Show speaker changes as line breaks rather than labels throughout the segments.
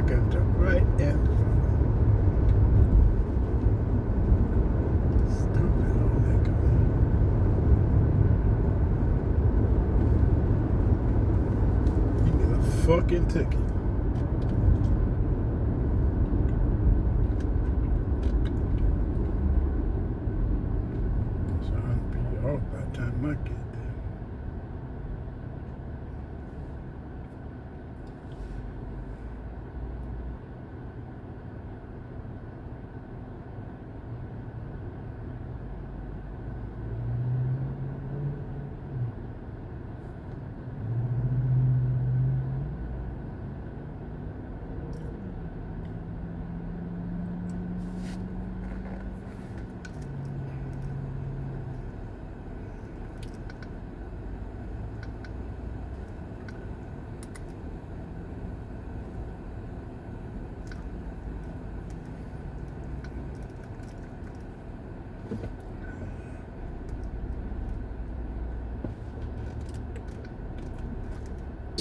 got the right end. Stupid old nigga, man. You get a fucking ticket. So I'll be off by the time I get there.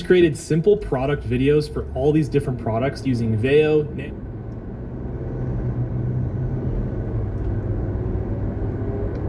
Created simple product videos for all these different products using Veo.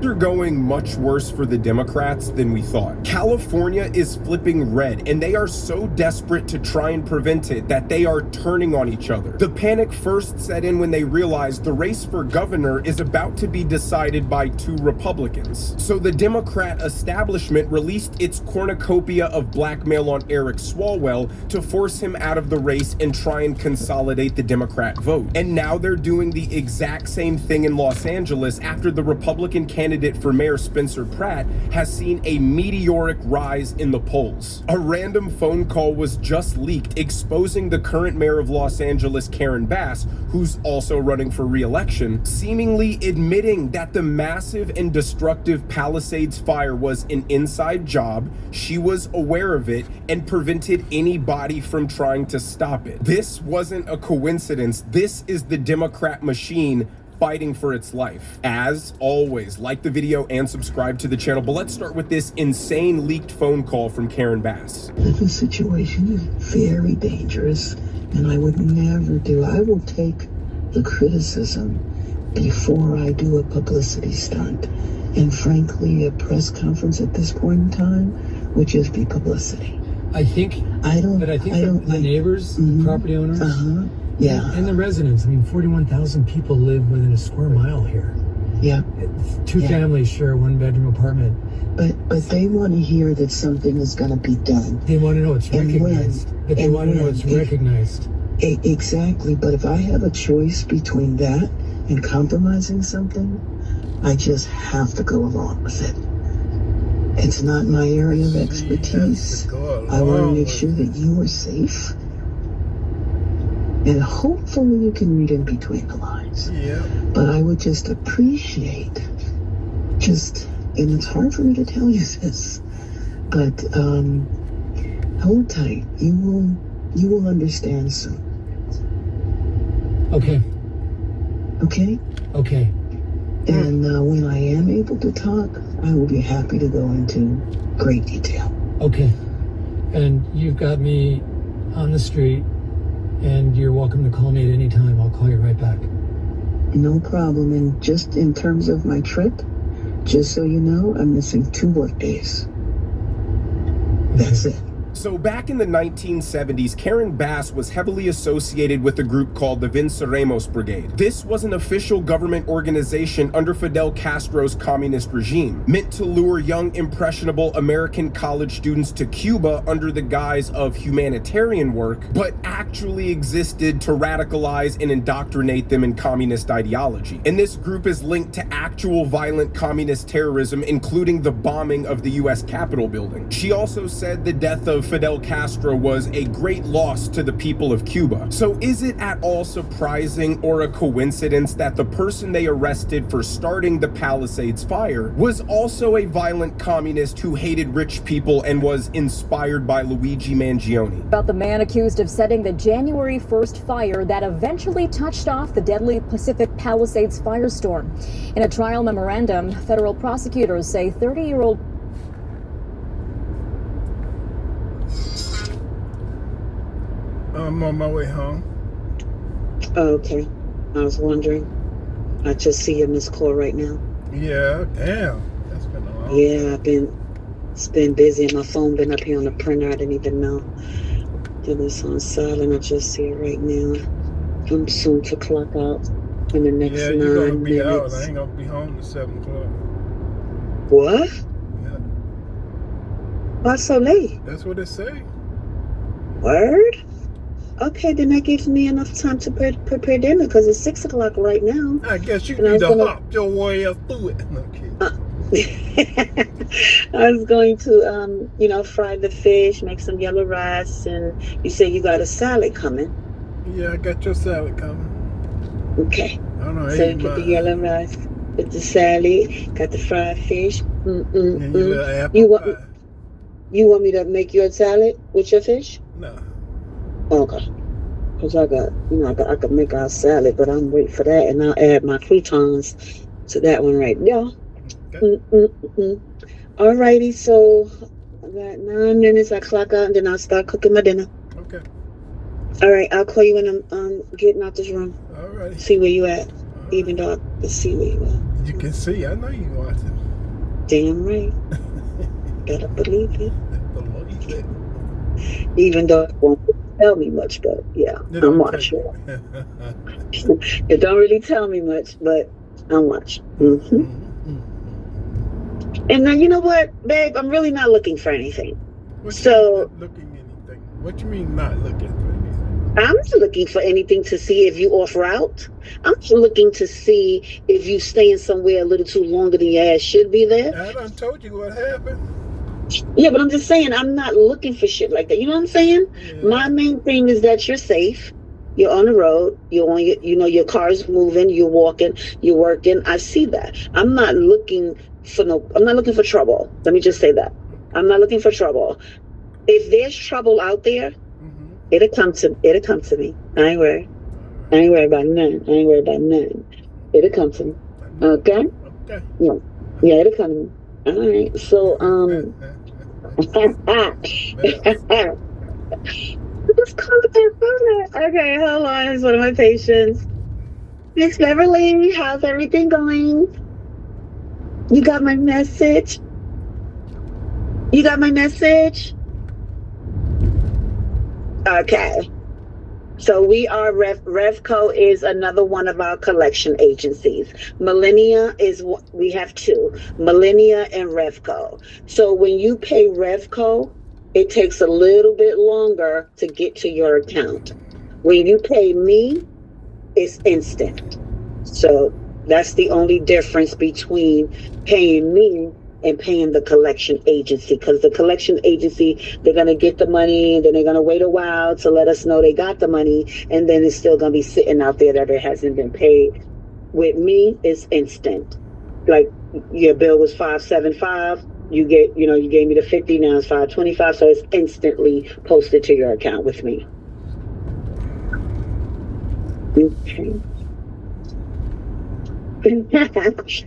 Are going much worse for the Democrats than we thought. California is flipping red, and they are so desperate to try and prevent it that they are turning on each other. The panic first set in when they realized the race for governor is about to be decided by 2 Republicans. So the Democrat establishment released its cornucopia of blackmail on Eric Swalwell to force him out of the race and try and consolidate the Democrat vote. And now they're doing the exact same thing in Los Angeles after the Republican candidate for Mayor Spencer Pratt has seen a meteoric rise in the polls. A random phone call was just leaked exposing the current mayor of Los Angeles, Karen Bass, who's also running for re-election, seemingly admitting that the massive and destructive Palisades fire was an inside job, she was aware of it, and prevented anybody from trying to stop it. This wasn't a coincidence. This is the Democrat machine fighting for its life. As always, like the video and subscribe to the channel, but let's start with this insane leaked phone call from Karen Bass.
The situation is very dangerous, and I would never do. I will take the criticism before I do a publicity stunt. And frankly, a press conference at this point in time would just be publicity.
I think the neighbors, the property owners,
yeah,
and the residents. I mean, 41,000 people live within a square mile here.
Yeah.
2 families share a 1-bedroom apartment.
But they want to hear that something is going to be done.
They want to know it's recognized. But they want to know it's recognized.
Exactly. But if I have a choice between that and compromising something, I just have to go along with it. It's not my area of expertise. I want to make sure that you are safe. And hopefully you can read in between the lines.
Yeah.
But I would just appreciate, and it's hard for me to tell you this, but hold tight. You will understand soon.
Okay.
Okay?
Okay.
And when I am able to talk, I will be happy to go into great detail.
Okay. And you've got me on the street, and you're welcome to call me at any time. I'll call you right back.
No problem. And just in terms of my trip, just so you know, I'm missing 2 work days. That's it.
So back in the 1970s, Karen Bass was heavily associated with a group called the Venceremos Brigade. This was an official government organization under Fidel Castro's communist regime, meant to lure young, impressionable American college students to Cuba under the guise of humanitarian work, but actually existed to radicalize and indoctrinate them in communist ideology. And this group is linked to actual violent communist terrorism, including the bombing of the US Capitol building. She also said the death of Fidel Castro was a great loss to the people of Cuba. So is it at all surprising or a coincidence that the person they arrested for starting the Palisades fire was also a violent communist who hated rich people and was inspired by Luigi Mangione?
About the man accused of setting the January 1st fire that eventually touched off the deadly Pacific Palisades firestorm. In a trial memorandum, federal prosecutors say 30-year-old
I'm on my way home.
Oh, okay. I was wondering. I just see your missed call right now.
Yeah, damn. That's been a long
Yeah, it's been busy and my phone been up here on the printer. I didn't even know. It was on silent. I just see it right now. I'm soon to clock out in the next
Yeah, you're gonna
9
be out.
minutes.
I ain't gonna be home till 7 o'clock.
What?
Yeah,
Why so late?
that's what it say.
Word? Okay, then that gives me enough time to prepare dinner because it's 6 o'clock right now.
I guess you
And I
need
was
to
gonna-
hop your way up through it. Okay.
I was going to, fry the fish, make some yellow rice, and you say you got a salad coming.
Yeah, I got your salad coming.
Okay.
I don't know.
So you get the yellow rice with the salad, got the fried fish.
And you little apple
You want
pie.
you want me to make you a salad with your fish?
No.
Okay. Cause I could make our salad, but I'm waiting for that, and I'll add my croutons to that one right there.
Okay.
Alrighty, so I got 9 minutes. I clock out, and then I'll start cooking my dinner.
Okay.
All right, I'll call you when I'm getting out this room.
All right.
See where you at, even though I can see where you at.
You can see. I know you want to.
Damn right. Gotta believe it.
Believe it.
Even though it won't tell me much, but yeah,
It
I'm
don't
watching.
take-
It don't really tell me much, but I'm watching. And now, you know what, babe? I'm really not looking for anything.
What you
So-
mean not looking anything? What you mean not looking for anything?
I'm not looking for anything to see if you off route. I'm just looking to see if you staying somewhere a little too longer than your ass should be there.
I done told you what happened.
Yeah, but I'm just saying, I'm not looking for shit like that. You know what I'm saying?
Yeah.
My main thing is that you're safe. You're on the road. You're on your car's moving. You're walking. You're working. I see that. I'm not looking for trouble. Let me just say that. I'm not looking for trouble. If there's trouble out there, it'll come to me. I ain't worried about none. It'll come to me. Okay?
Okay.
Yeah, it'll come to me. All right. So, Just call the phone. Okay, hold on. It's one of my patients. Miss Beverly, how's everything going? You got my message? Okay. So we are Revco is another one of our collection agencies. Millennia we have two, Millennia and Revco. So when you pay Revco, it takes a little bit longer to get to your account. When you pay me, it's instant. So that's the only difference between paying me and paying the collection agency, because the collection agency, they're going to get the money and then they're going to wait a while to let us know they got the money, and then it's still going to be sitting out there that it hasn't been paid. With me, it's instant. Like your bill was $575, you gave me the 50, now it's $525, so it's instantly posted to your account with me. Okay.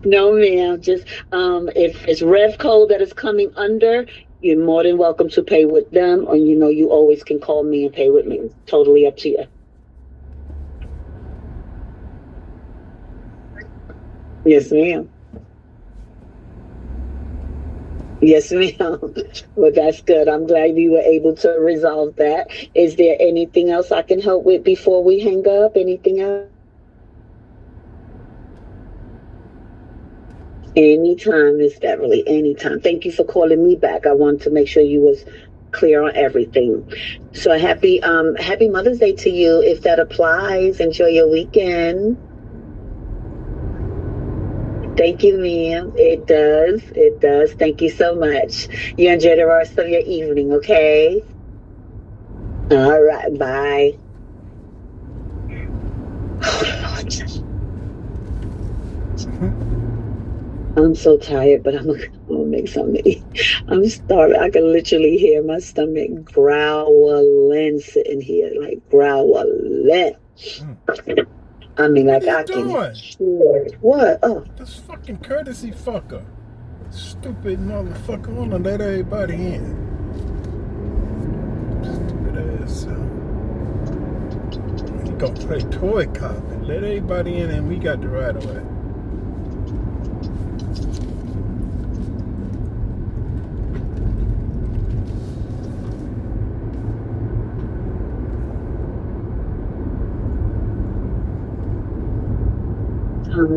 No, ma'am. Just if it's Revco that is coming under, you're more than welcome to pay with them, or you always can call me and pay with me. It's totally up to you. Yes, ma'am. Yes, ma'am. Well, that's good. I'm glad we were able to resolve that. Is there anything else I can help with before we hang up? Anything else? Anytime, Miss Beverly, anytime. Thank you for calling me back. I wanted to make sure you was clear on everything. So happy Mother's Day to you, if that applies. Enjoy your weekend. Thank you, ma'am. It does. Thank you so much. You enjoy the rest of your evening, okay? All right, bye. I'm so tired, but I'm gonna make something to eat. I'm starving. I can literally hear my stomach growling sitting here, like growling. I mean, like I can hear it. What? Oh,
this fucking courtesy fucker. Stupid motherfucker. Wanna let everybody in. Stupid ass. gonna play toy cop and let everybody in, and we got the right of way.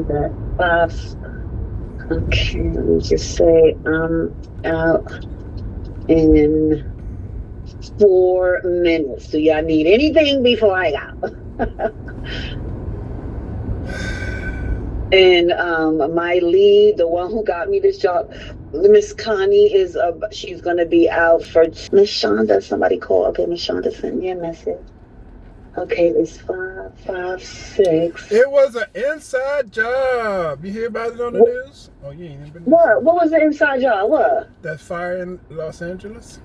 That bus. Okay, let me just say out in 4 minutes. Do y'all need anything before I go? And my lead, the one who got me this job, Miss Connie, is she's gonna be out for Miss Shonda. Somebody call. Okay, Miss Shonda sent me a message. Okay, it's 556.
It was an inside job. You hear about it on the news? Oh, you ain't even been.
What? What was the inside job? What?
That fire in Los Angeles?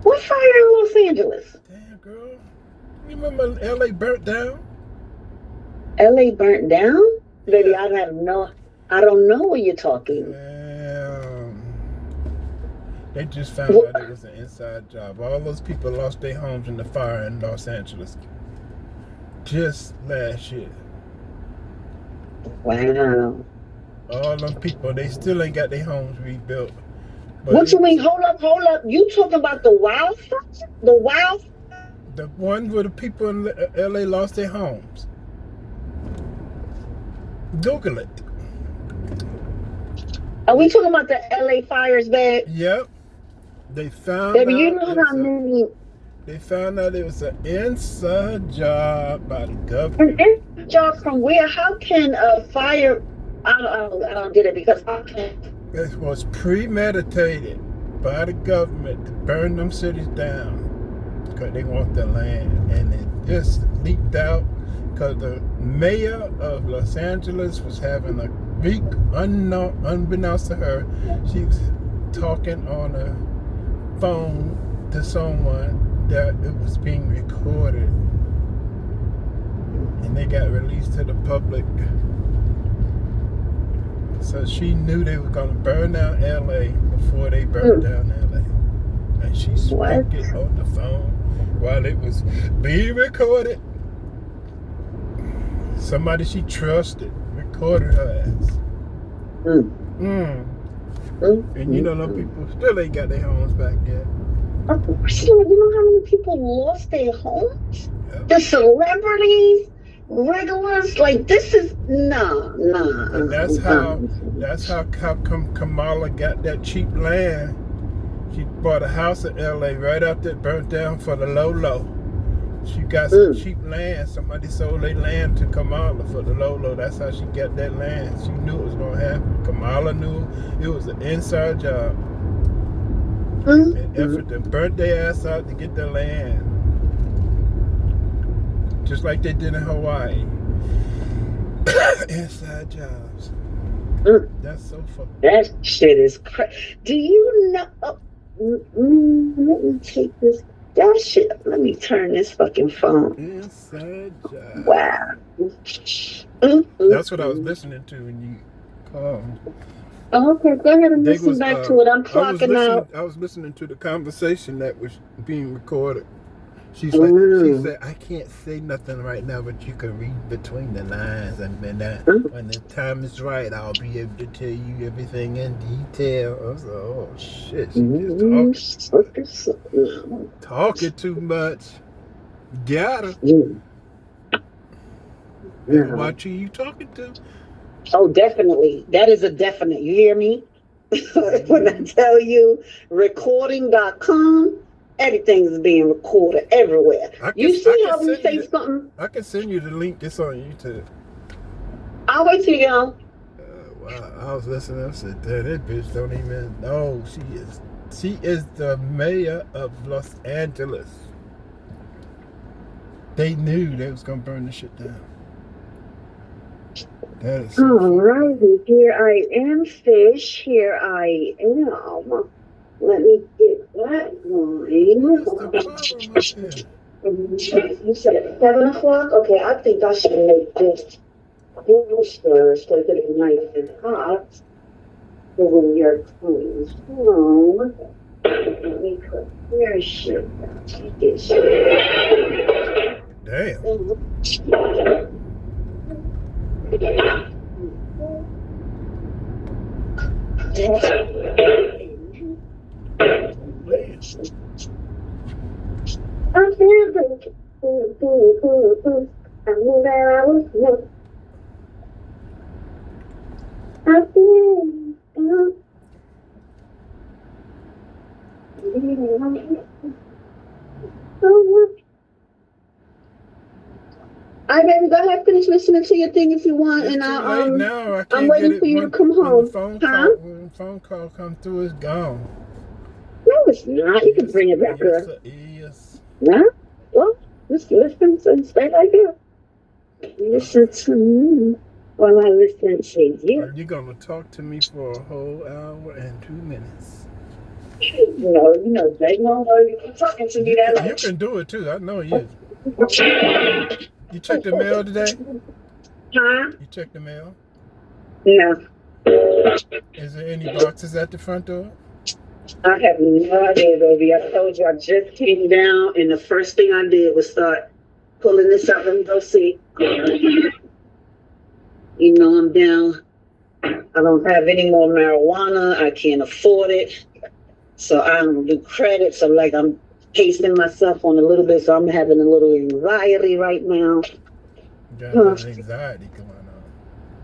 What fire in Los Angeles?
Damn, girl. You remember LA burnt down?
LA burnt down? Baby,
Yeah.
I don't know what you're talking.
Damn. They just found out it was an inside job. All those people lost their homes in the fire in Los Angeles just last year.
Wow.
All them people, they still ain't got their homes rebuilt. But
What you mean? Hold up. You talking about the wildfire? The wild?
the one where the people in LA lost their homes. Google it.
Are we talking about the LA fires, babe?
Yep. They found
Baby,
out
you know how many?
they found out it was an inside job by the government.
An inside job from where? How can a fire? I don't get it, because how can?
It was premeditated by the government to burn them cities down because they want the land, and it just leaked out because the mayor of Los Angeles was having a week, unbeknownst to her, she was talking on a phone to someone that it was being recorded, and they got released to the public. So she knew they were gonna burn down LA before they burned down LA, and she spoke it on the phone while it was being recorded. Somebody she trusted recorded her ass. And you know, them people still ain't got their homes back yet.
You know how many people lost their homes?
Yep.
The celebrities, regulars, like this is nah.
And that's how come Kamala got that cheap land. She bought a house in LA right after it burnt down for the low. She got some cheap land. Somebody sold their land to Kamala for the low. That's how she got that land. She knew it was gonna happen. Kamala knew it was an inside job. An effort to burn their ass out to get the land. Just like they did in Hawaii. Inside jobs. That's so fucking.
That shit is crazy. Do you know? Let me take this. That shit. Let me turn this fucking phone.
Inside job.
Wow.
That's what I was listening to when you called.
Okay, go ahead and listen back to it. I'm clocking out.
I was listening to the conversation that was being recorded. She said, I can't say nothing right now, but you can read between the lines, and then when the time is right, I'll be able to tell you everything in detail. I was like, oh shit, she just talking too much. Got her. Watch who you talking to.
Oh, definitely. That is a definite. You hear me? When I tell you, recording.com, everything's being recorded everywhere. You see how we say something?
I can send you the link. It's on YouTube.
I'll wait till you go.
Wow, I was listening. I said, "Damn, that bitch don't even know she is the mayor of Los Angeles." They knew they was gonna burn the shit down. That is so
Alrighty, here I am, fish. Here I am. Let me get that line. You said 7 o'clock? Okay, I think I should make this first so that it's nice and hot. So when you're coming home, let me put your shit down. Take this shit.
Damn.
All right, baby, go ahead, finish listening to your thing if you want,
It's
and
too late now. I
I'm
can't
waiting
get it
for you to
when,
come
when
home.
the phone
Huh?
call when the phone call come through. It's gone.
No, it's not. You can bring it back
Yes,
up.
yes.
Huh? Well, just listen and stay right here. Listen to me while I listen to you.
You're gonna talk to me for a whole hour and 2 minutes.
You know, they don't know you keep talking to me that
You
much.
can do it too. I know you. You checked the mail today?
Huh?
You checked the mail?
No.
Is there any boxes at the front door?
I have no idea, baby. I told you I just came down, and the first thing I did was start pulling this out. Let me go see. You know, I'm down. I don't have any more marijuana. I can't afford it. So I don't do credit. So, like, I'm pacing myself on a little bit. So I'm having a little anxiety right now.
You got a little anxiety going on.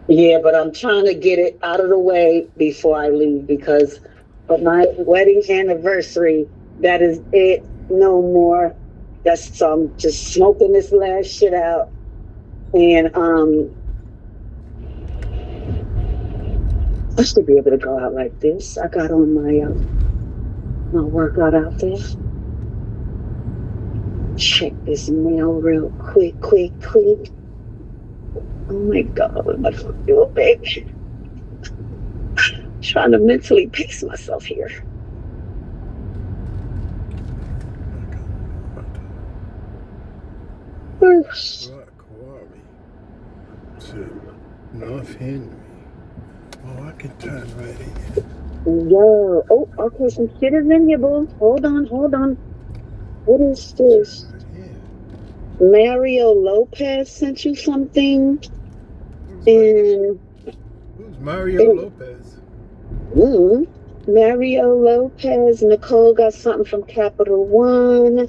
Yeah, but I'm trying to get it out of the way before I leave because for my wedding anniversary, that is it. No more. That's so I'm just smoking this last shit out. And I should be able to go out like this. I got on my workout outfit. Check this mail real quick. Oh my God, what am I gonna do, baby? Trying to mentally pace myself here.
Rock Quarry to North Henry. Oh, I can turn right in.
Yo, oh, okay, some shit is in here, boo. Hold on. What is this? Mario Lopez sent you something. And
who's Mario Lopez?
Mario Lopez. Nicole got something from Capital One.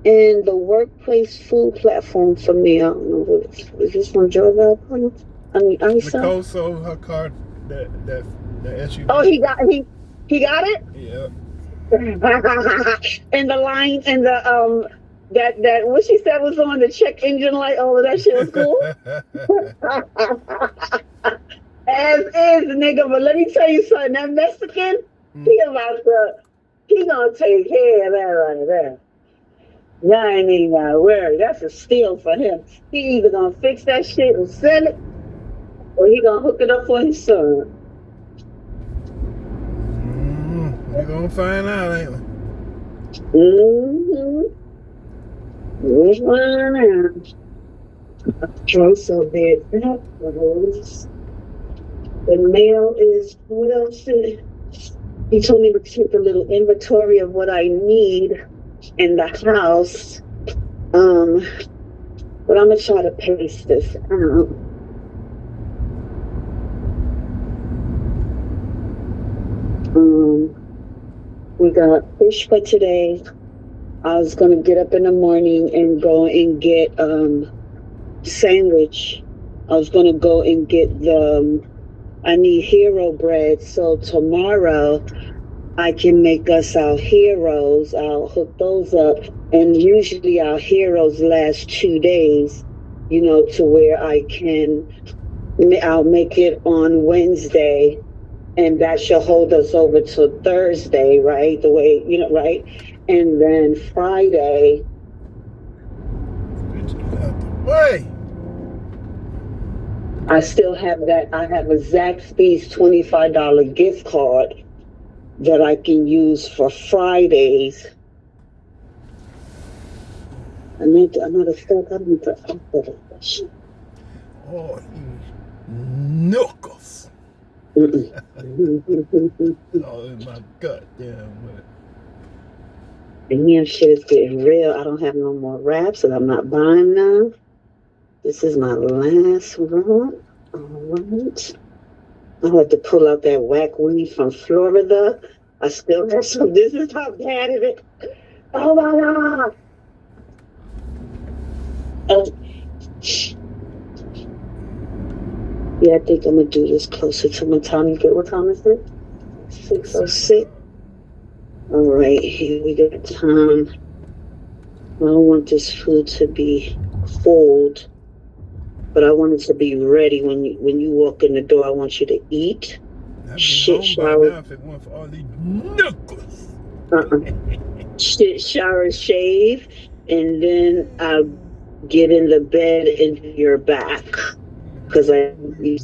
And the workplace food platform for me. I don't know what it is. Is this from Georgia? I mean,
Nicole sold her car, the SUV.
Oh, he got it?
Yeah.
And the line and the that what she said was on the check engine light, all of that shit was cool. As is, nigga, but let me tell you something, that Mexican, he gonna take care of that right there. Y'all ain't even gotta worry. That's a steal for him. He either gonna fix that shit and sell it, or he gonna hook it up for his son.
We're gonna find out, ain't we?
We'll find out. Okay, so there's that. The mail is, what else? He told me to keep a little inventory of what I need in the house. But I'm gonna try to paste this out. We got fish for today. I was gonna get up in the morning and go and get sandwich. I was gonna go and get I need hero bread, so tomorrow I can make us our heroes. I'll hook those up, and usually our heroes last 2 days, you know, to where I'll make it on Wednesday, and that should hold us over to Thursday, right? The way, you know, right? And then Friday.
Wait.
I still have that. I have a Zaxby's $25 gift card that I can use for Fridays. I need another stuff. I need to upload that shit.
Oh, you knuckles. Oh, my goddamn way.
Damn, shit is getting real. I don't have no more wraps, and I'm not buying none. This is my last one. All right. I'll have to pull out that whack weed from Florida. I still have some. This is how bad it is. Oh my God. Oh. Yeah, I think I'm going to do this closer to my time. You get what time is it? 6:06. All right, here we got time. I don't want this food to be cold, but I want it to be ready when you walk in the door. I want you to eat. Shit shower.
If it went for all these knuckles.
Shit shower, shave, and then I'll get in the bed and do your back. Because you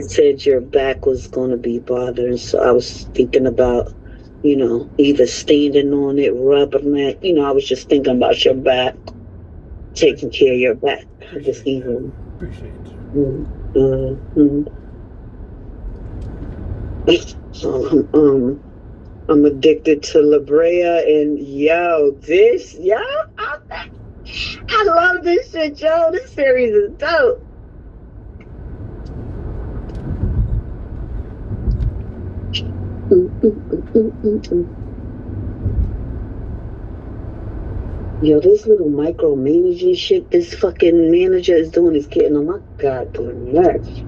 said your back was going to be bothering, so I was thinking about, either standing on it, rubbing it. I was just thinking about your back, taking care of your back this evening.
Appreciate you.
I'm addicted to La Brea, and I love this shit, yo. This series is dope. Yo, this little micromanaging shit this fucking manager is doing is getting on my goddamn nerves.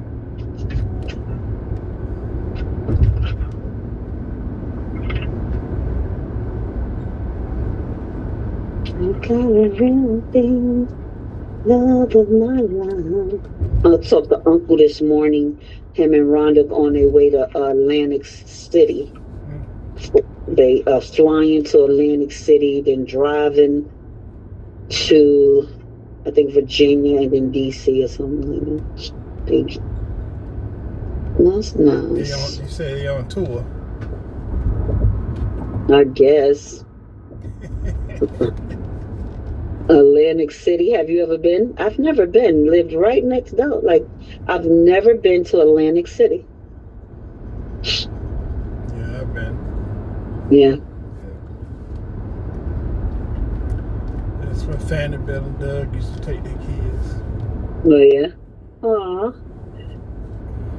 I got everything, love of my life. I talked to Uncle this morning. Him and Rhonda on their way to Atlantic City. They flying to Atlantic City, then driving to, I think, Virginia, and then DC or something like that. That's nice.
You say they on tour?
I guess. Atlantic City, have you ever been? I've never been. Lived right next door. I've never been to Atlantic City.
Yeah, I've been.
Yeah.
That's where Vanderbilt and Doug used to take their kids.
Oh, yeah? Aw.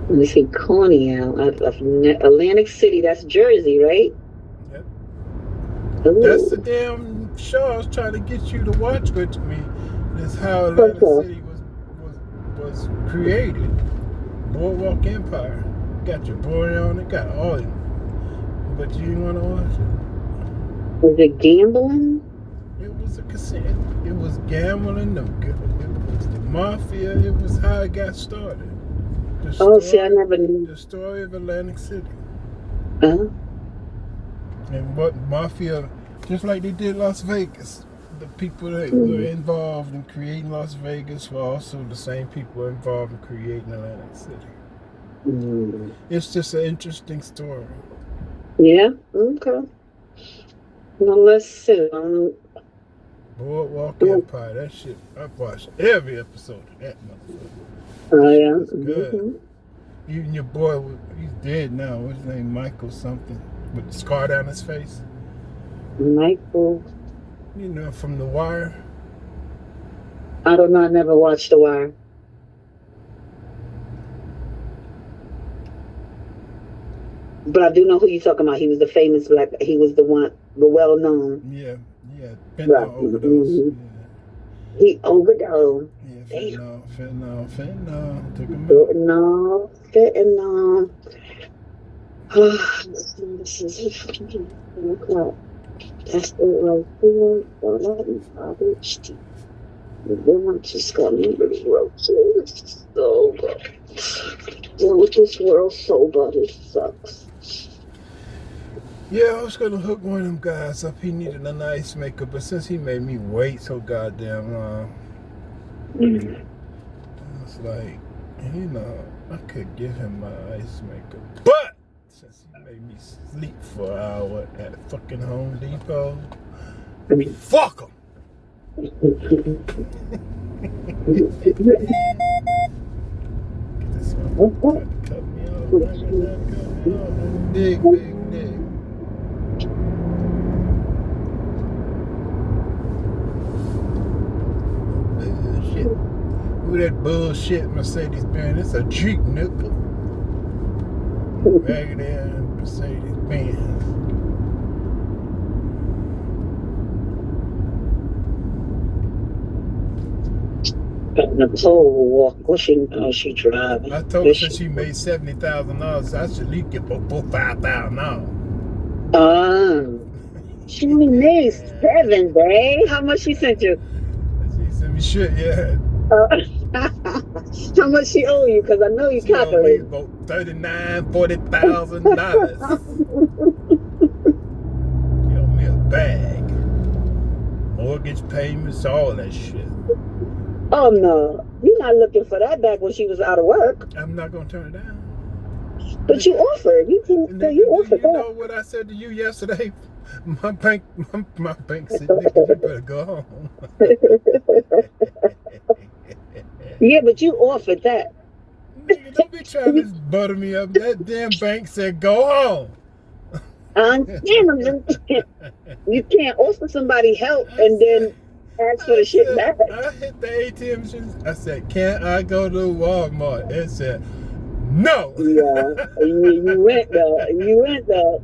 Let me see, Coney out. Atlantic City, that's Jersey, right?
Yep.
Ooh.
That's the damn show I was trying to get you to watch with me. That's how Atlantic City was created. Boardwalk Empire. Got your boy on it, got all of it. But you didn't want to watch it.
Was it gambling?
It was a casino. It was gambling. It was the mafia. It was how it got started.
See, I never knew.
The story of Atlantic City.
Uh-huh.
And what mafia, just like they did Las Vegas, the people that were involved in creating Las Vegas were also the same people involved in creating Atlantic City.
Mm.
It's just an interesting story.
Yeah? Okay. Well, let's see.
Boardwalk Empire, that shit, I've watched every episode of that motherfucker.
Oh, yeah?
It's good. Mm-hmm. Even your boy, he's dead now. What's his name? Michael something. With the scar down his face.
Michael.
From The Wire.
I don't know. I never watched The Wire. But I do know who you're talking about. He was the famous black. He was the well-known.
Yeah. Fentanyl overdose.
Mm-hmm. Yeah. He overdosed.
Yeah, fentanyl. Took him
out. Fentanyl. This is 10 o'clock. That's it right there. Then I just got me really roasted. So good. Deal with this world so bad, it sucks.
Yeah, I was gonna hook one of them guys up. He needed a nice makeup, but since he made me wait so goddamn long, it's like, I could give him my ice makeup. But since he made me sleep for an hour at fucking Home Depot, fuck him. Get this one. Cut me off. Dig. Who that bullshit Mercedes Benz? It's a Jeep, nigga. Ragged ass Mercedes Benz.
Nicole walk. What she driving?
I told her since she made $70,000, I should at least get $5,000.
She only made 7, babe. How much she sent you?
She sent me shit, yeah.
How much she owe you? Because I know you
She owe me
calculate.
about $39,000-$40,000. She owe me a bag. Mortgage payments, all that shit.
Oh no, you're not looking for that back when she was out of work.
I'm not gonna turn it down.
But you offered. You can.
And
You
do
offered
you
that.
know what I said to you yesterday? My bank said, "Nigga, you better go home."
Yeah, but you offered that.
Nigga, don't be trying to butter me up. That damn bank said, "Go home."
I understand. You can't offer somebody help and then ask for the shit back.
I hit the ATM machine. I said, "Can I go to Walmart?" It said, "No."
Yeah, you went though. You went though.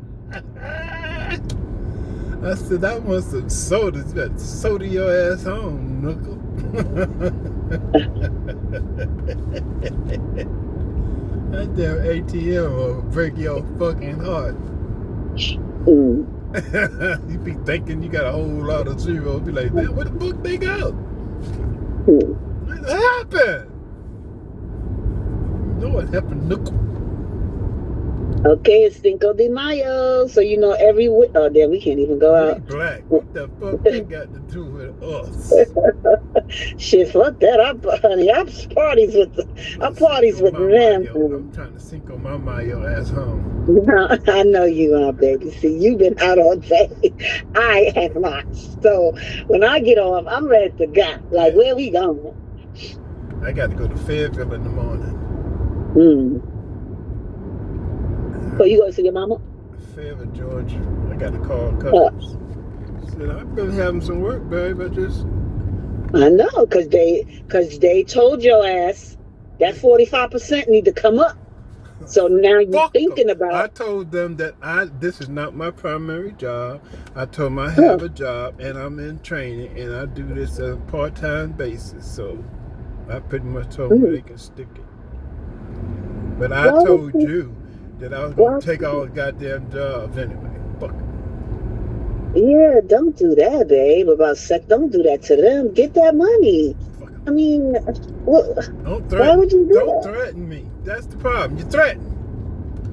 I said, "I want some sodas. You got soda your ass home, knuckle." That damn ATM will break your fucking heart.
Mm.
You be thinking you got a whole lot of zeros. Be like, man, where the fuck they go?
Mm.
What happened? You know what happened, knuckle?
Okay, it's Cinco de Mayo, so you know every week. Oh, damn, we can't even go
We
out.
black. What the fuck they got to do with us?
Shit, fuck that. Honey, I parties with
I'm
them.
trying to Cinco my Mayo ass home.
I know you are, baby. See, you've been out all day. I have not. So when I get off, I'm ready to go. Like, where we going?
I got to go to Fayetteville in the morning.
Mm. So you going to see your mama?
Fayetteville, Georgia. I got to call Customs. Said, I've been having some work, babe.
I know, cause they told your ass that 45% need to come up. So now you're
Fuck
thinking
them. I
about.
told them that this is not my primary job. I told them I have a job and I'm in training and I do this on a part-time basis. So I pretty much told them they can stick it. But I told you that I was going to take all the goddamn jobs anyway. Fuck it.
Yeah, don't do that, babe. Don't do that to them. Get that money.
Fuck it.
I mean, what?
Don't
Why would you do
Don't
that?
threaten me. That's the problem. You threaten.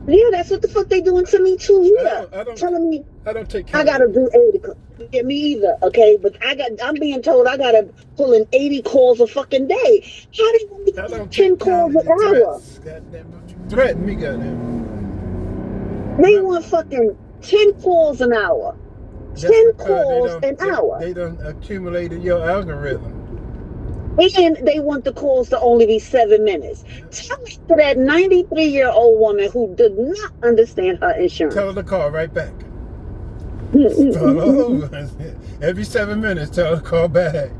Yeah, that's what the fuck they doing to me too. Yeah,
I don't
telling me
I don't take care
I gotta do 80. Yeah, me either. Okay, but I'm being told I gotta pull in 80 calls a fucking day. How do you want me
I
to
don't
do 10
take
calls
kindly
an
to
hour?
threats. Goddamn, don't you threaten me, goddamn.
They want fucking 10 calls an hour.
That's
10
because
calls an hour.
They done accumulated your algorithm.
And they want the calls to only be 7 minutes. Tell me to that 93-year-old woman who did not understand her insurance.
Tell her to call right back. Tell her every 7 minutes, tell her to call back.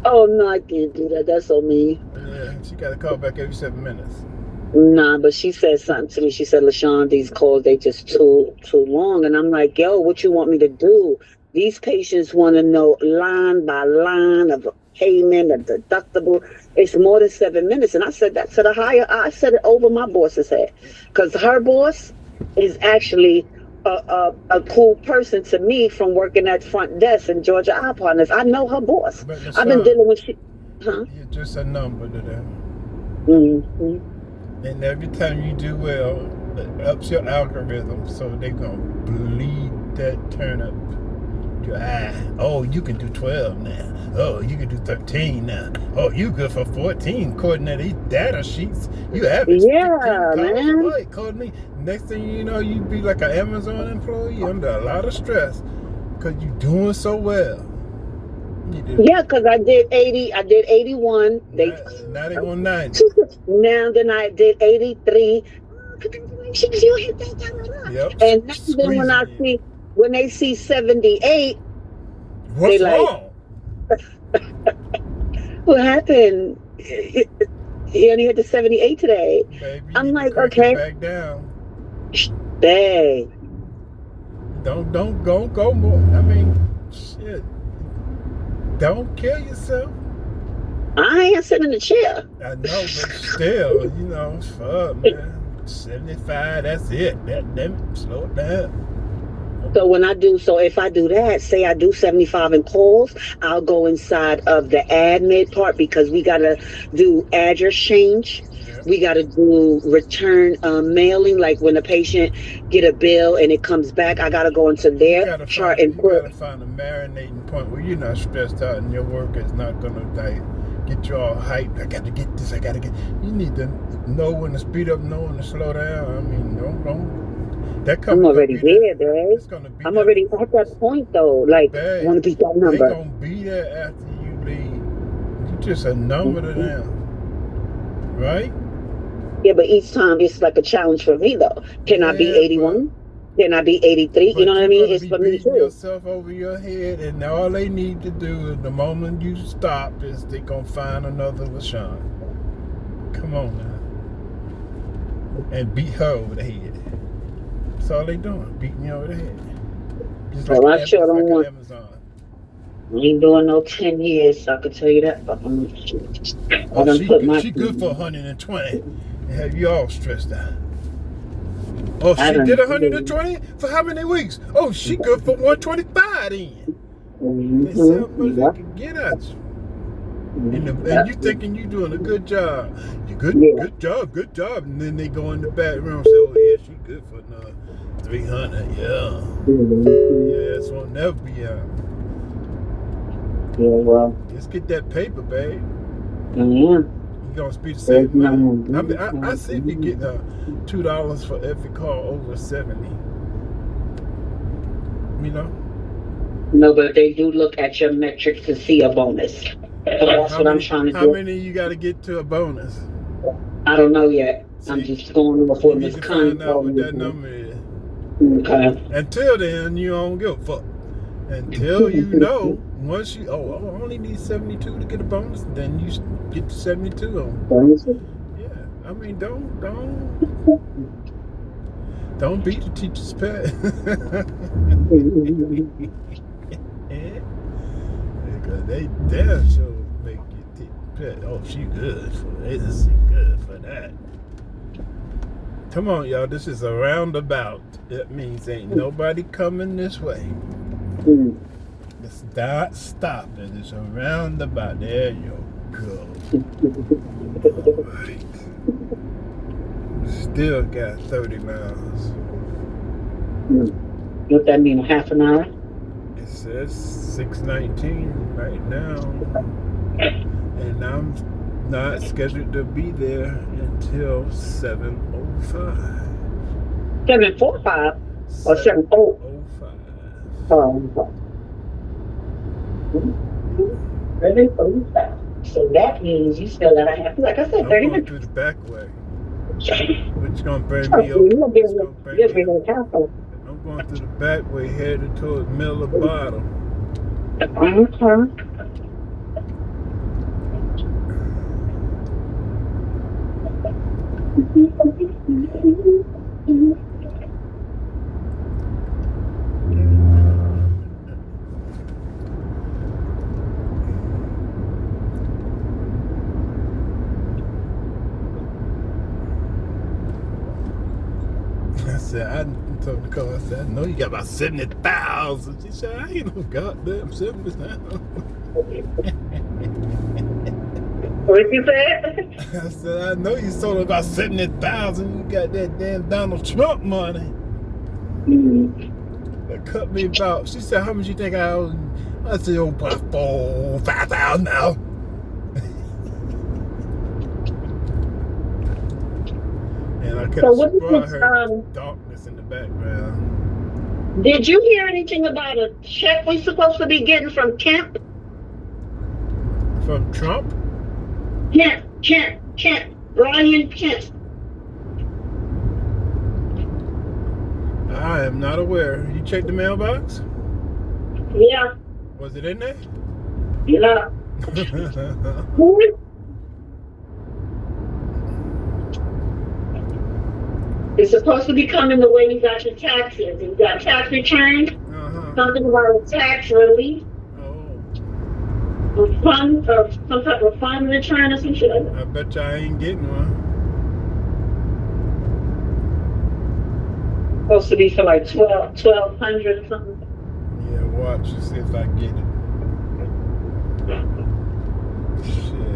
Oh, no, I can't do that. That's so mean.
Yeah, she got to call back every 7 minutes.
Nah, but she said something to me. She said, LaShawn, these calls, they just too long. And I'm like, yo, what you want me to do? These patients want to know line by line of a payment, a deductible. It's more than 7 minutes. And I said that to I said it over my boss's head. Because her boss is actually a cool person to me from working at front desk in Georgia Eye Partners. I know her boss.
But
I've been dealing with
You're just a number to them.
Mm-hmm.
And every time you do well, it ups your algorithm, so they're going to bleed that turnip your eye. Oh, you can do 12 now. Oh, you can do 13 now. Oh, you good for 14 according to these data sheets. You average 15 calls a week, according to me. Next thing you know, you be like an Amazon employee under a lot of stress because you're doing so well.
Yeah, because I did 80. I did 81.
Now they on 90.
Now then I did 83. Congratulations, you hit that.
Yep.
And then when they see 78,
what's
they
wrong?
What happened? He only hit the 78 today.
Baby,
I'm
you
like,
crank
okay.
it back down.
Babe.
Don't go more. I mean, shit. Don't kill yourself.
I ain't sitting in the chair.
I know, but still, you know, fuck, man. 75, that's it. Damn, slow it down.
So if I do that, say I do 75 in calls, I'll go inside of the admit part because we got to do address change.
Yeah.
We got to do return mailing, like when a patient get a bill and it comes back, I got to go into their chart and
you gotta find a marinating point where you're not stressed out and your work is not gonna like get you all hyped. I gotta get this, you need to know when to speed up, know when to slow down. I mean, don't.
I'm already there, babe. I'm already at that point, though. Like, want to be that number.
They gonna be there after you leave. You just a number to them, right?
Yeah, but each time it's like a challenge for me, though. Can I be 81? Can I be 83? You know what I mean? It's for me too.
Yourself over your head, and all they need to do is the moment you stop is they gonna find another LaShawn. Come on now, and beat her over the head. That's all they doing, beating you over the head. Just like
I sure don't want.
Amazon.
I ain't doing no 10 years, so I can tell you that. But
she good for 120 and have you all stressed out. Oh, she did 120 for how many weeks? Oh, she good for 125 then. They see how much they can get at you. And you thinking you doing a good job. You good job. And then they go in the back room and say, oh yeah, she good for another 300. Yeah, this won't never be out.
Yeah, well.
Let's get that paper, babe.
Yeah.
You gonna speak the same money. I mean, I see if you get $2 for every call over 70. You know?
No, but they do look at your metrics to see a bonus. So that's what I'm trying to do.
How many you got to get to a bonus?
I don't know yet. I'm just going off what Ms. Connie
find out
told
what
me.
that number is.
Okay.
Until then, you don't give a fuck. Until you know, once you, I only need 72 to get a bonus, then you get to 72 on.
Bonus?
Yeah, I mean, don't beat the teacher's pet. Because they damn sure make you teacher's pet. Oh, she good for this. She good for that. Come on, y'all. This is a roundabout. That means ain't nobody coming this way. It's not stopping. It's a roundabout. There you go. Alright. Still got 30 miles.
What that mean, half an hour?
It says 6:19 right now. And I'm not scheduled to be there until 7:05.
7:45 or 7:05? Oh, really? So that means you still gotta have, like I said, 30 minutes.
Through the back way. Which is gonna bring me up. I'm going through the back way, headed towards Miller Bottom. I told Nicole, I said, I know you got about 70,000. She said, I ain't no goddamn 70,000.
What you said?
I said, I know you sold about 70,000. You got that damn Donald Trump money. That cut me about. She said, how much you think I owe? I said, oh, about 5,000 now. And I could have brought her darkness in the background.
Did you hear anything about a check we're supposed to be getting from Kemp?
From Trump?
Kemp. Brian Kemp.
I am not aware. You checked the mailbox?
Yeah.
Was it in there?
Yeah. It's supposed to be coming the way you got your taxes. You got tax returns, something about a tax relief, refund, or some type of fund return or some shit like that.
I bet you I ain't getting one.
Supposed to be for like 1,200 or something.
Yeah, watch and see if I get it. Shit.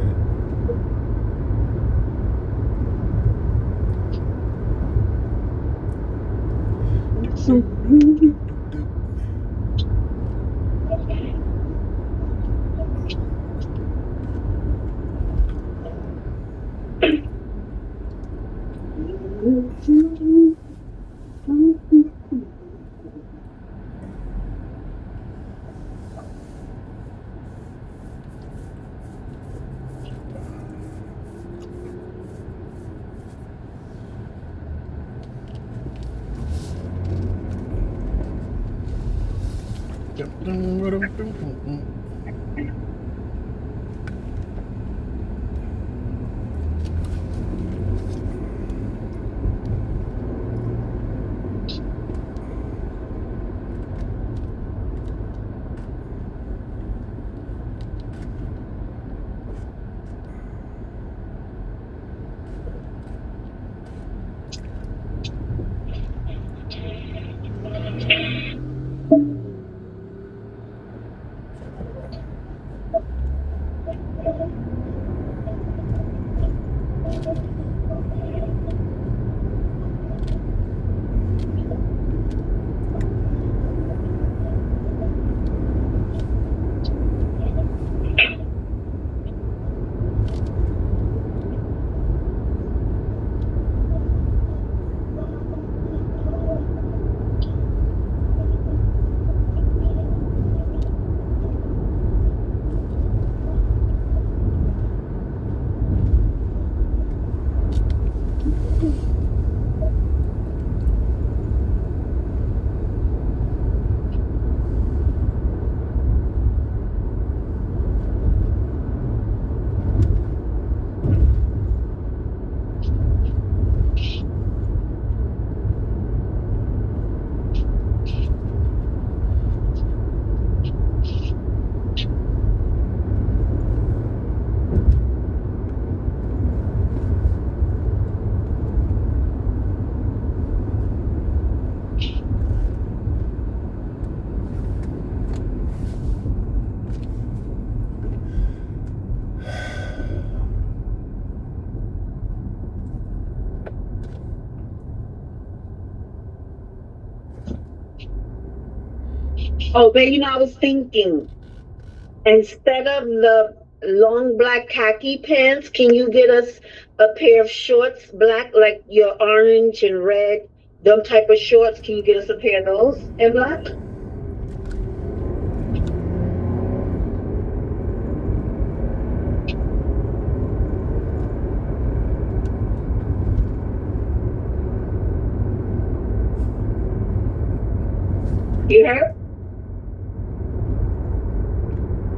Oh, but you know, I was thinking, instead of the long black khaki pants, can you get us a pair of shorts, black, like your orange and red, them type of shorts? Can you get us a pair of those in black? You heard?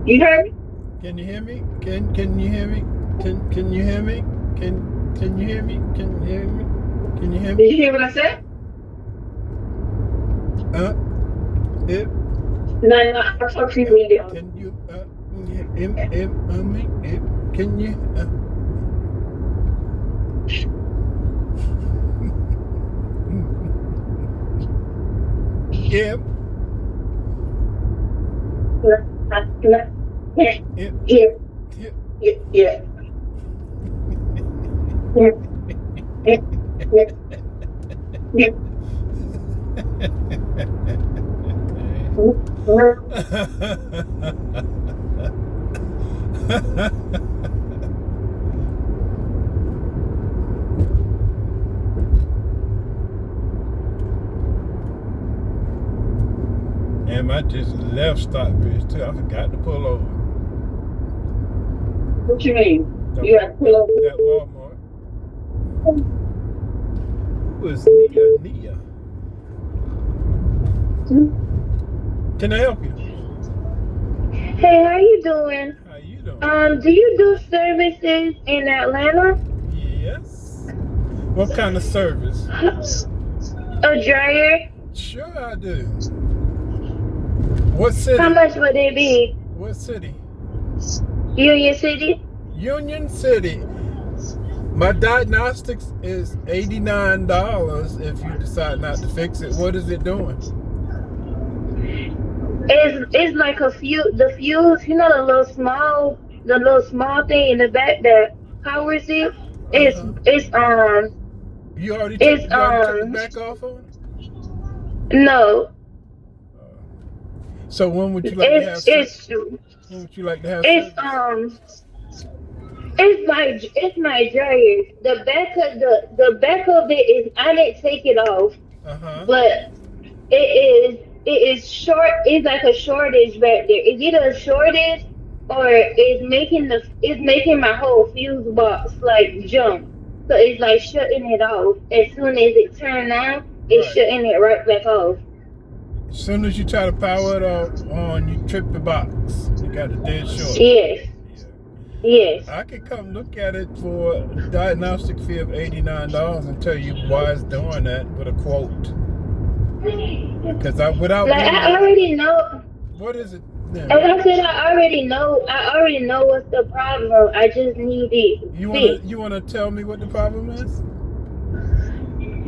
You heard me?
Can you hear me? Can you hear me? Can you hear me? Can you hear me? Can you hear me? Can you hear me?
Did you hear what I said? No, I'll talk to you later.
Can you can you yeah. Damn, I just left Stockbridge too. I forgot to pull over.
What you mean? You got to pull over?
At Walmart. Who is Nia? Can I help you?
Hey, how you doing?
How you doing?
Do you do services in Atlanta?
Yes. What kind of service?
A dryer?
Sure I do. What city?
How much would it be?
What city?
Union City?
Union City. My diagnostics is $89 if you decide not to fix it. What is it doing?
It's like the fuse, you know, the little small thing in the back that powers it. It's
You already took the back off on it?
no.
So when would you like to have service? When would you like to have service?
It's my dryer. The back of it is, I didn't take it off, but it is short. It's like a shortage back there. It's either a shortage or it's making my whole fuse box like jump. So it's like shutting it off. As soon as it turns on, it's shutting it right back off.
As soon as you try to power it on, you trip the box. You got a dead short.
Yes. Yes.
I could come look at it for a diagnostic fee of $89 and tell you why it's doing that with a quote. Because I
already know.
What is it? Yeah.
As I said, I already know what's the problem. I just need it.
You wanna tell me what the problem is?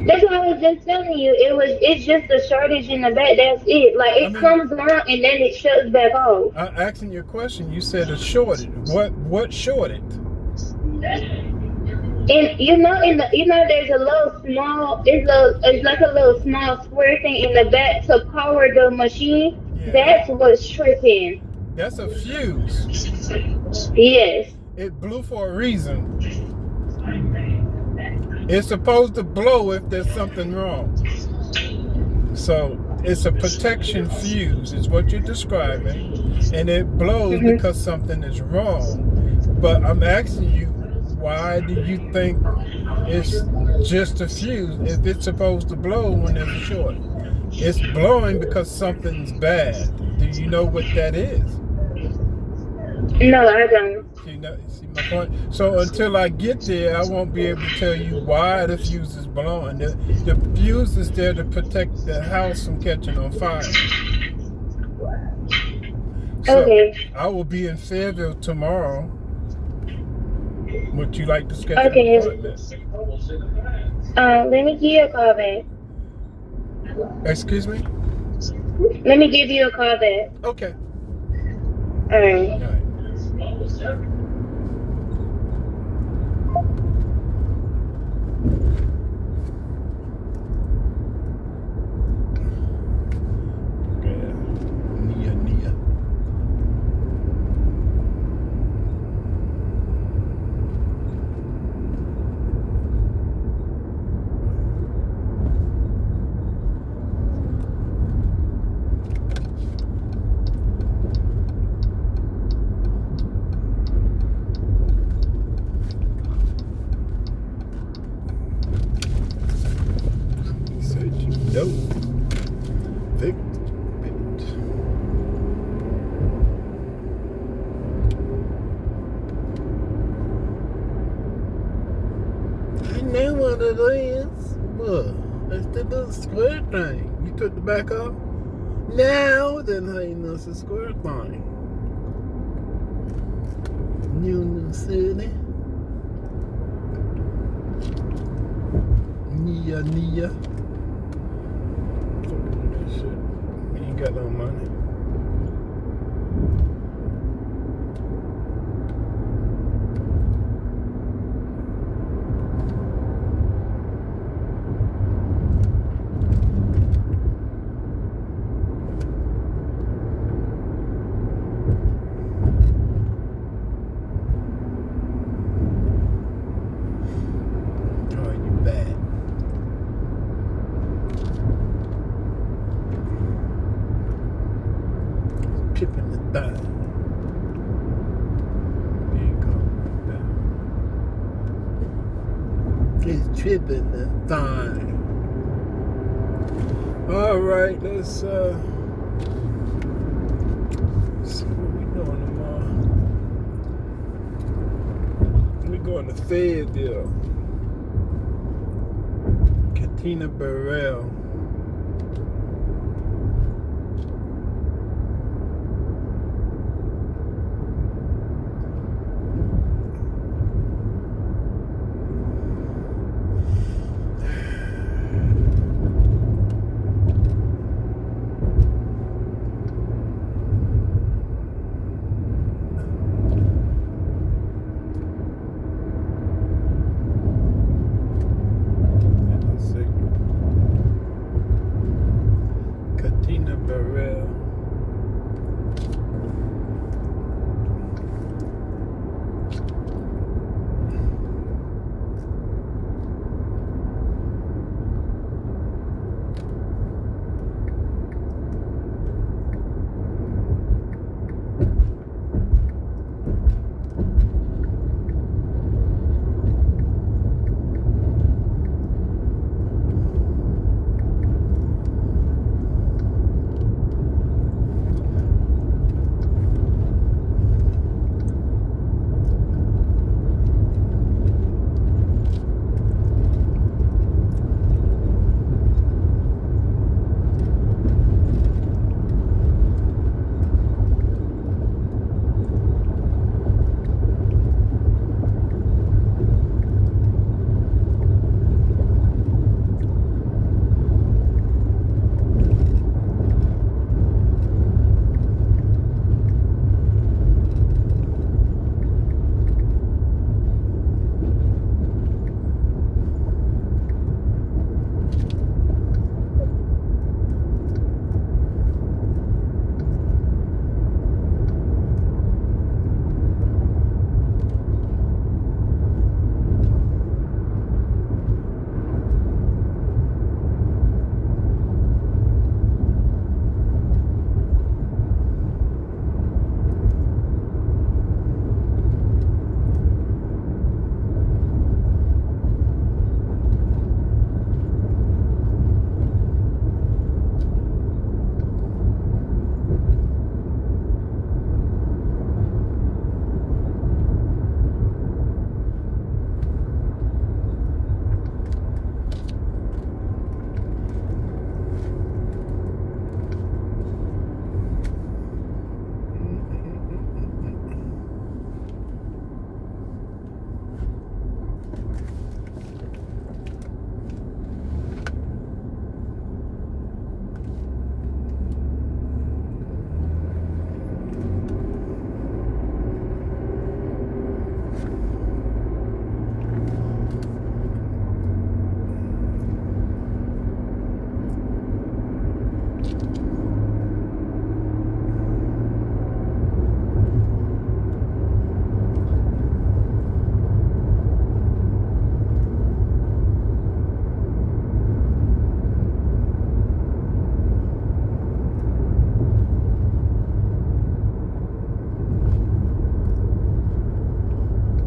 That's what I was just telling you. It's just a shortage in the back. That's it. Like it comes on and then it shuts back off.
I'm asking you a question. You said a shortage. What shorted?
And there's a little small. It's like a little small square thing in the back to power the machine. Yeah. That's what's tripping.
That's a fuse.
Yes.
It blew for a reason. It's supposed to blow if there's something wrong. So it's a protection fuse, is what you're describing, and it blows because something is wrong. But I'm asking you, why do you think it's just a fuse if it's supposed to blow when there's a short? It's blowing because something's bad. Do you know what that is?
No, I don't.
See my point? So until I get there, I won't be able to tell you why the fuse is blowing. The fuse is there to protect the house from catching on fire. So
okay.
I will be in Fayetteville tomorrow. Would you like to schedule an appointment?
Let me give you a call back.
Excuse me?
Let me give you a call back.
Okay.
All right.
All right. Nia. I know what it is. What? It's the little square thing. You took the back off? Now then how you know it's a square thing? Union City. Nia. Shit. You ain't got no money. Tripping the thing. There you go. It's tripping the thing. All right, let's see what we doing tomorrow. We going to Fayetteville. Katina Burrell. Katina Burrell.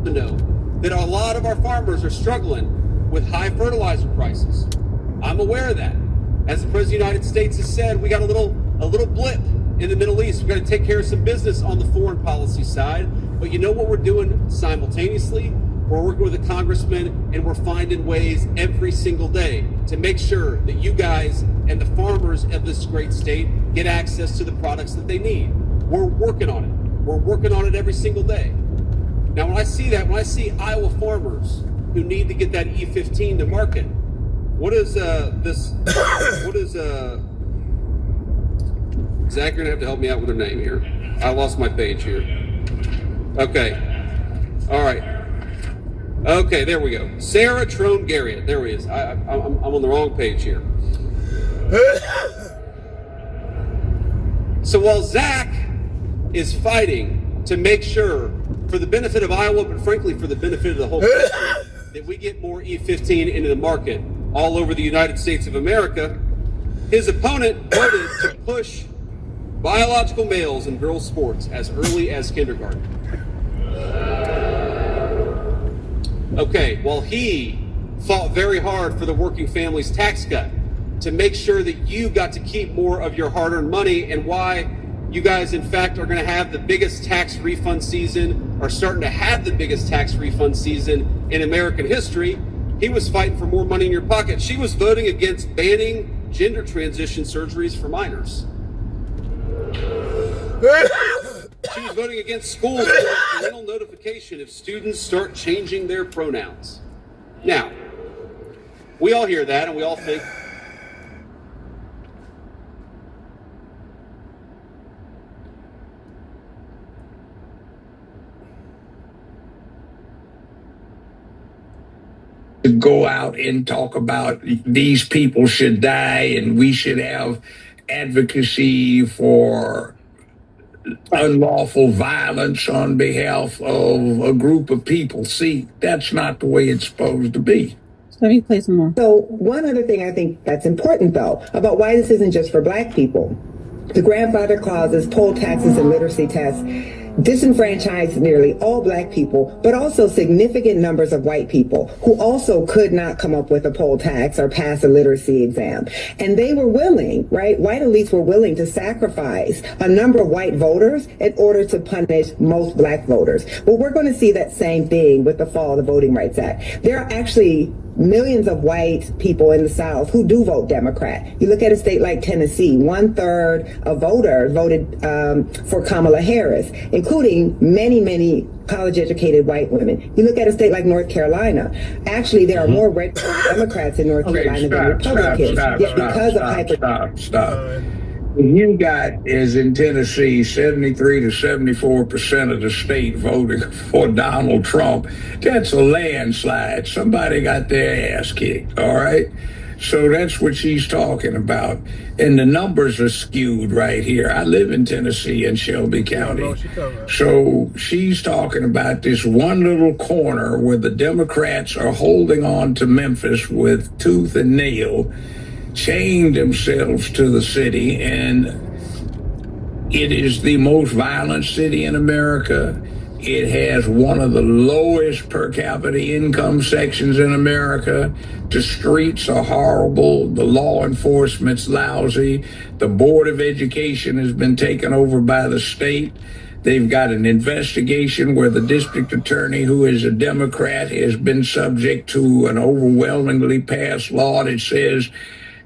Know that a lot of our farmers are struggling with high fertilizer prices. I'm aware of that. As the President of the United States has said, we got a little blip in the Middle East. We got to take care of some business on the foreign policy side. But you know what we're doing simultaneously? We're working with the congressman and we're finding ways every single day to make sure that you guys and the farmers of this great state get access to the products that they need. We're working on it. We're working on it every single day. Now, when I see that, when I see Iowa farmers who need to get that E15 to market, what is Zach, you're gonna have to help me out with her name here. I lost my page here. Okay. All right. Okay, there we go. Sarah Trone Garriott. There he is. I'm on the wrong page here. So while Zach is fighting to make sure, for the benefit of Iowa, but frankly for the benefit of the whole country, that we get more E15 into the market all over the United States of America, his opponent voted to push biological males in girls' sports as early as kindergarten. Okay, well, he fought very hard for the working families tax cut to make sure that you got to keep more of your hard-earned money, and why you guys, in fact, are going to have the biggest tax refund season, are starting to have the biggest tax refund season in American history, He was fighting for more money in your pocket. She was voting against banning gender transition surgeries for minors. She was voting against schools with parental notification if students start changing their pronouns. Now, we all hear that and we all think,
to go out and talk about these people should die and we should have advocacy for unlawful violence on behalf of a group of people. See, that's not the way it's supposed to be.
Let me play some more.
So one other thing I think that's important, though, about why this isn't just for Black people. The grandfather clauses, poll taxes, and literacy tests disenfranchise nearly all Black people, but also significant numbers of white people who also could not come up with a poll tax or pass a literacy exam. And they were willing, right? White elites were willing to sacrifice a number of white voters in order to punish most Black voters. Well, we're going to see that same thing with the fall of the Voting Rights Act. There are actually millions of white people in the South who do vote Democrat. You look at a state like Tennessee, 1/3 of voters voted for Kamala Harris, including many, many college-educated white women. You look at a state like North Carolina. Actually, there are more red Democrats in North Carolina than Republicans. Yet because of
Stop. You got is in Tennessee 73 to 74% of the state voting for Donald Trump. That's a landslide. Somebody got their ass kicked, all right? So that's what she's talking about. And the numbers are skewed right here. I live in Tennessee in Shelby County. So she's talking about this one little corner where the Democrats are holding on to Memphis with tooth and nail, chained themselves to the city, and it is the most violent city in America. It has one of the lowest per capita income sections in America. The streets are horrible. The law enforcement's lousy. The Board of Education has been taken over by the state. They've got an investigation where the district attorney, who is a Democrat, has been subject to an overwhelmingly passed law that says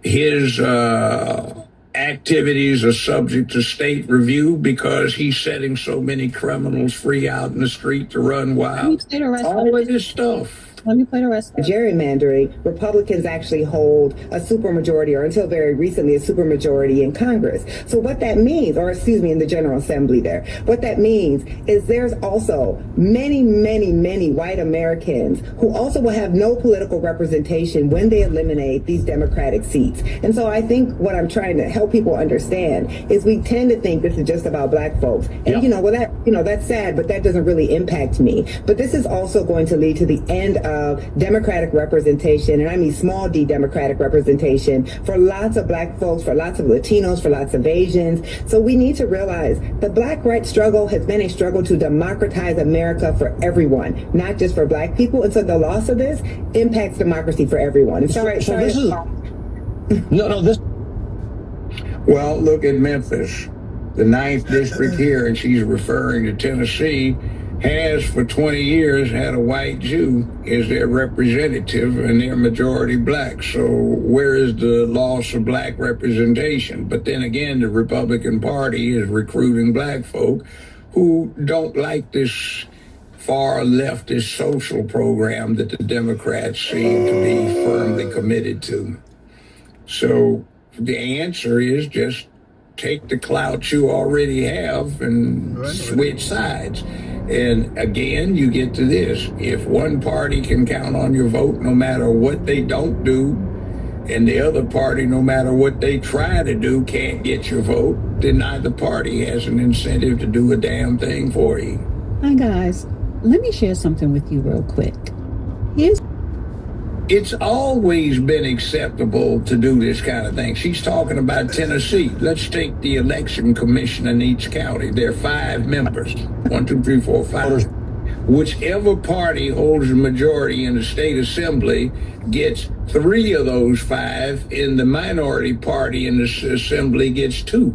his activities are subject to state review because he's setting so many criminals free out in the street to run wild. All of this stuff.
Let me play the rest.
Gerrymandering, Republicans actually hold a supermajority, or until very recently, a supermajority in Congress. So what that means, or excuse me, in the General Assembly there, what that means is there's also many, many, many white Americans who also will have no political representation when they eliminate these Democratic seats. And so I think what I'm trying to help people understand is we tend to think this is just about Black folks. And that's sad, but that doesn't really impact me. But this is also going to lead to the end of Democratic representation, and I mean small d Democratic representation, for lots of Black folks, for lots of Latinos, for lots of Asians. So we need to realize the Black rights struggle has been a struggle to democratize America for everyone, not just for Black people. And so the loss of this impacts democracy for everyone.
Well, look at Memphis, the 9th district here, and she's referring to Tennessee, has for 20 years had a white Jew as their representative, and they're majority Black. So where is the loss of Black representation? But then again, the Republican Party is recruiting Black folk who don't like this far leftist social program that the Democrats seem to be firmly committed to. So the answer is just take the clout you already have and switch sides. And again, you get to this. If one party can count on your vote no matter what they don't do, and the other party, no matter what they try to do, can't get your vote, then neither party has an incentive to do a damn thing for you.
Hi, guys. Let me share something with you real quick.
It's always been acceptable to do this kind of thing. She's talking about Tennessee. Let's take the election commission in each county. There are 5 members. 1, 2, 3, 4, 5. Whichever party holds the majority in the state assembly gets 3 of those 5, and the minority party in the assembly gets 2.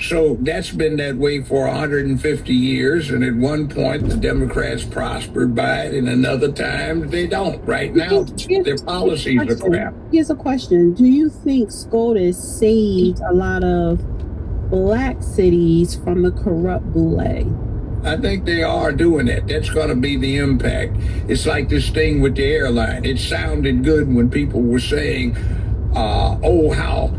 So that's been that way for 150 years. And at one point, the Democrats prospered by it, and another time they don't. Right now, their policies are crap.
Here's a question. Do you think SCOTUS saved a lot of black cities from the corrupt boule?
I think they are doing it. That's going to be the impact. It's like this thing with the airline. It sounded good when people were saying, oh, how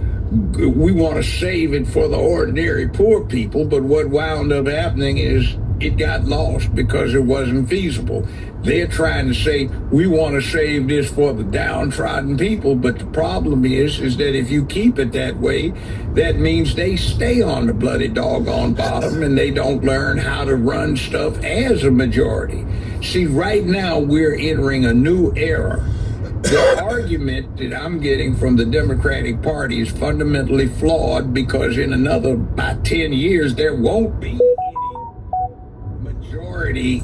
we want to save it for the ordinary poor people. But what wound up happening is it got lost because it wasn't feasible. They're trying to say, we want to save this for the downtrodden people. But the problem is that if you keep it that way, that means they stay on the bloody doggone bottom and they don't learn how to run stuff as a majority. See, right now we're entering a new era. The argument that I'm getting from the Democratic Party is fundamentally flawed because in another about 10 years, there won't be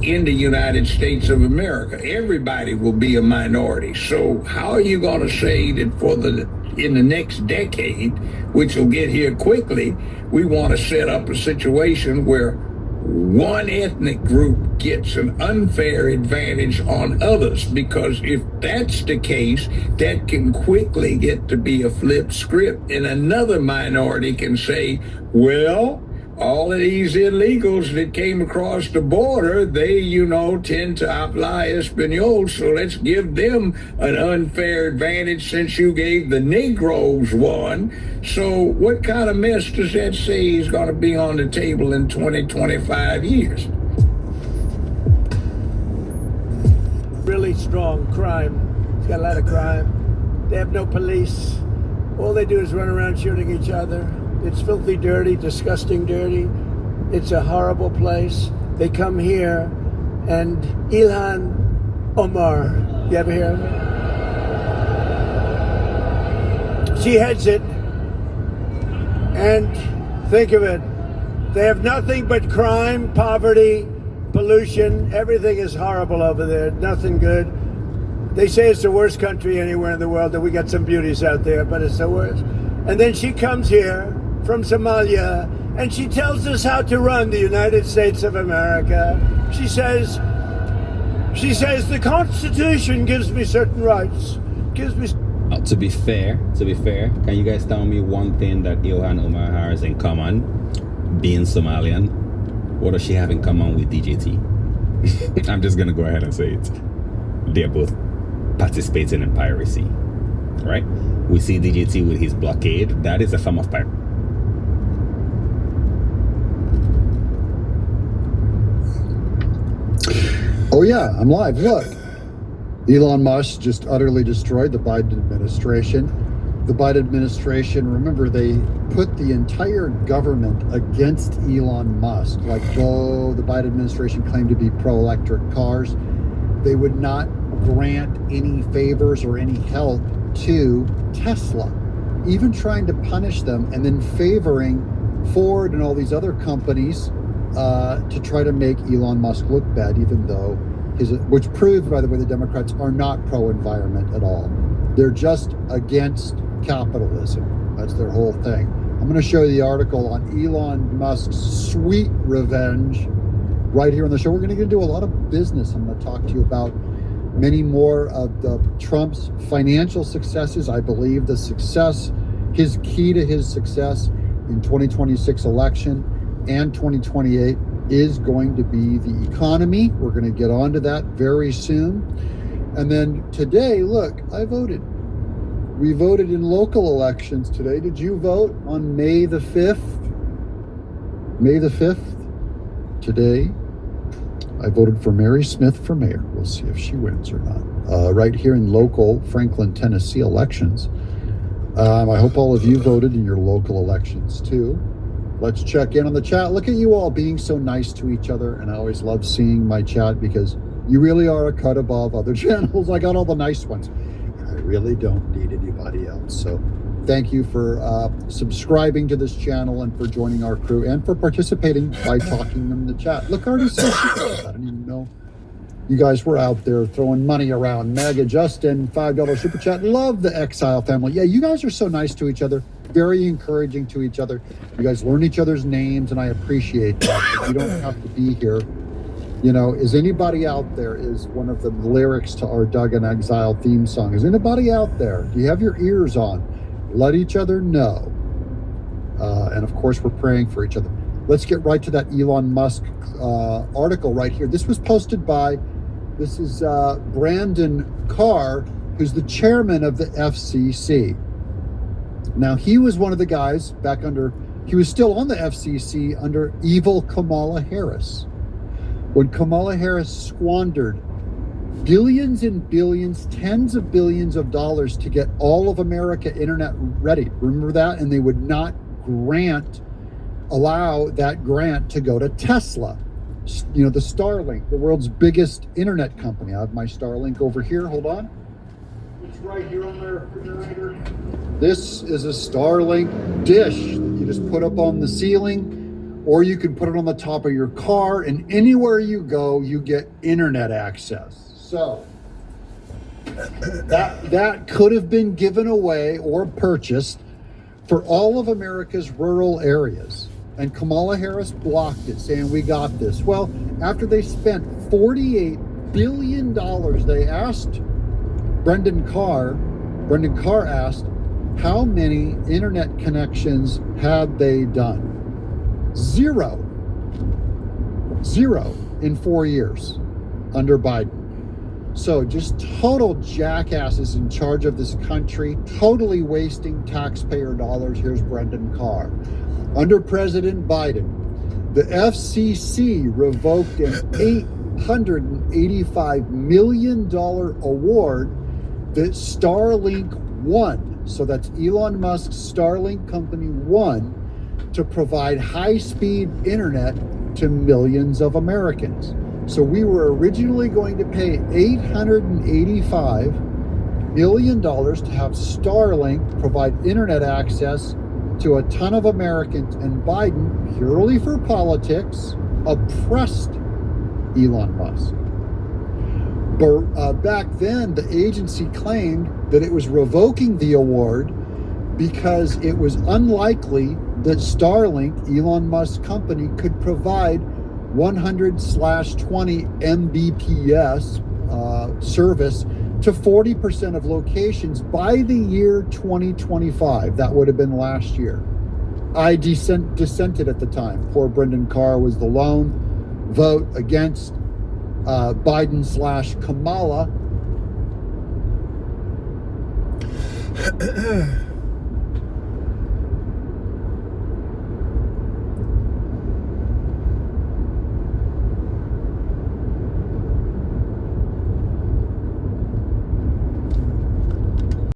in the United States of America. Everybody will be a minority. So how are you going to say that in the next decade, which will get here quickly, we want to set up a situation where one ethnic group gets an unfair advantage on others? Because if that's the case, that can quickly get to be a flip script, and another minority can say, well, all of these illegals that came across the border, they, tend to apply Espanol, so let's give them an unfair advantage since you gave the Negroes one. So what kind of mess does that say is going to be on the table in 20, 25 years?
Really strong crime. It's got a lot of crime. They have no police. All they do is run around shooting each other. It's filthy dirty, disgusting dirty. It's a horrible place. They come here, and Ilhan Omar, you ever hear of her? She heads it. And think of it, they have nothing but crime, poverty, pollution. Everything is horrible over there, nothing good. They say it's the worst country anywhere in the world, that we got some beauties out there, but it's the worst. And then she comes here from Somalia, and she tells us how to run the United States of America. She says, the Constitution gives me certain rights, gives me...
To be fair, can you guys tell me one thing that Ilhan Omar has in common, being Somalian? What does she have in common with DJT? I'm just gonna go ahead and say it. They're both participating in piracy, right? We see DJT with his blockade. That is a form of piracy.
Oh yeah, I'm live. Look, Elon Musk just utterly destroyed the Biden administration. The Biden administration, remember, they put the entire government against Elon Musk. Like, though the Biden administration claimed to be pro-electric cars, they would not grant any favors or any help to Tesla, even trying to punish them and then favoring Ford and all these other companies to try to make Elon Musk look bad, even though which proves, by the way, the Democrats are not pro-environment at all. They're just against capitalism. That's their whole thing. I'm going to show you the article on Elon Musk's sweet revenge right here on the show. We're going to do a lot of business. I'm going to talk to you about many more of Trump's financial successes. I believe his key to his success in 2026 election and 2028 is going to be the economy. We're going to get onto that very soon. And then today, look, I voted. We voted in local elections today. Did you vote on May the 5th? May the 5th? Today, I voted for Mary Smith for mayor. We'll see if she wins or not. Right here in local Franklin, Tennessee elections. I hope all of you voted in your local elections too. Let's check in on the chat. Look at you all being so nice to each other. And I always love seeing my chat because you really are a cut above other channels. I got all the nice ones. And I really don't need anybody else. So thank you for subscribing to this channel and for joining our crew and for participating by talking in the chat. Look, already says I don't even know. You guys were out there throwing money around. Mega Justin, $5 super chat. Love the Exile family. Yeah, you guys are so nice to each other. very encouraging to each other. You guys learn each other's names, and I appreciate that. You don't have to be here. You know, is anybody out there, is one of the lyrics to our Doug in Exile theme song. Is anybody out there? Do you have your ears on? Let each other know. And of course, we're praying for each other. Let's get right to that Elon Musk article right here. This was posted by, this is Brandon Carr, who's the chairman of the FCC. Now, he was one of the guys back under, he was still on the FCC under evil Kamala Harris. When Kamala Harris squandered billions and billions, tens of billions of dollars to get all of America internet ready. Remember that? And they would not allow that grant to go to Tesla. You know, the Starlink, the world's biggest internet company. I have my Starlink over here. Hold on. It's right here on my refrigerator. This is a Starlink dish that you just put up on the ceiling, or you can put it on the top of your car, and anywhere you go, you get internet access. So that could have been given away or purchased for all of America's rural areas. And Kamala Harris blocked it, saying, we got this. Well, after they spent $48 billion, they asked Brendan Carr asked, how many internet connections had they done? Zero in 4 years under Biden. So just total jackasses in charge of this country, totally wasting taxpayer dollars. Here's Brendan Carr. Under President Biden, the FCC revoked an $885 million award that Starlink won. So that's Elon Musk's Starlink company won to provide high-speed internet to millions of Americans. So we were originally going to pay $885 million to have Starlink provide internet access to a ton of Americans, and Biden, purely for politics, oppressed Elon Musk. But back then, the agency claimed that it was revoking the award because it was unlikely that Starlink, Elon Musk's company, could provide 100/20 Mbps service to 40% of locations by the year 2025. That would have been last year. I dissented at the time. Poor Brendan Carr was the lone vote against Biden/Kamala.